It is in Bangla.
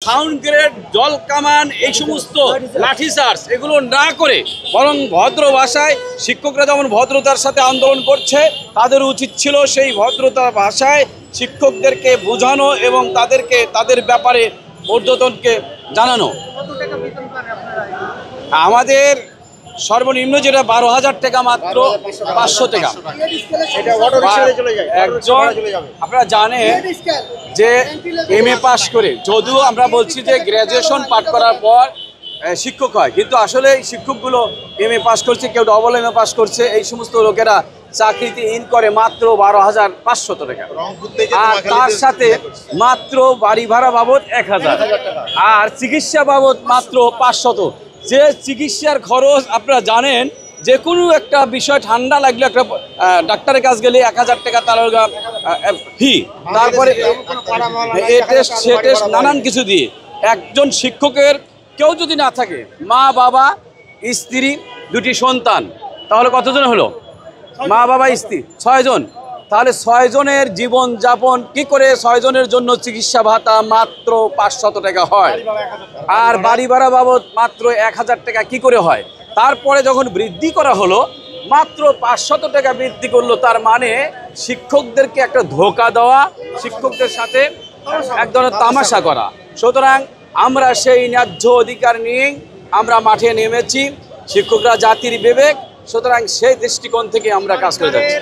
সাউন্ড গ্রেড, জল কামান, এই সমস্ত লাঠিচার্জ এগুলো না করে বরং ভদ্র ভাষায় শিক্ষকরা যেমন ভদ্রতার সাথে আন্দোলন করছে, তাদের উচিত ছিল সেই ভদ্রতার ভাষায় শিক্ষকদেরকে বোঝানো এবং তাদেরকে তাদের ব্যাপারে ঊর্ধ্বতনকে জানানো। আমাদের সর্বনিম্ন যেটা 12,000 টাকা, মাত্র 500 টাকা। একজন আপনারা জানেন যে MA পাস করে, যদিও আমরা বলছি যে গ্র্যাজুয়েশন পাঠ করার পর শিক্ষক হয়, কিন্তু আসলে এই শিক্ষকগুলো MA পাস করছে, কেউ ডবল MA পাস করছে, এই সমস্ত লোকেরা চাকরিতে ইন করে মাত্র 12,500 টাকা। আর তার সাথে মাত্র বাড়ি ভাড়া বাবদ 1,000, আর চিকিৎসা বাবদ মাত্র 500। যে চিকিৎসার খরচ আপনারা জানেন, যে কোনো একটা বিষয় ঠান্ডা লাগলে একটা ডাক্তারের কাছে গেলে 1,000 টাকা তার ফি, তারপরে এ টেস্ট সে টেস্ট নানান কিছু দিয়ে। একজন শিক্ষকের কেউ যদি না থাকে, মা বাবা স্ত্রী 2টি সন্তান, তাহলে কতজন হলো? মা বাবা স্ত্রী 6 জন। তাহলে 6 জনের জীবনযাপন কি করে? 6 জনের জন্য চিকিৎসা ভাতা মাত্র 500 টাকা হয়, আর বাড়ি ভাড়া বাবদ মাত্র 1,000 টাকা কি করে হয়? তারপরে যখন বৃদ্ধি করা হলো, মাত্র 500 টাকা বৃদ্ধি করলো, তার মানে শিক্ষকদেরকে একটা ধোঁকা দেওয়া, শিক্ষকদের সাথে এক ধরনের তামাশা করা। সুতরাং আমরা সেই ন্যায্য অধিকার নিয়েই আমরা মাঠে নেমেছি। শিক্ষকরা জাতির বিবেক, সুতরাং সেই দৃষ্টিকোণ থেকে আমরা কাজ করে যাচ্ছি।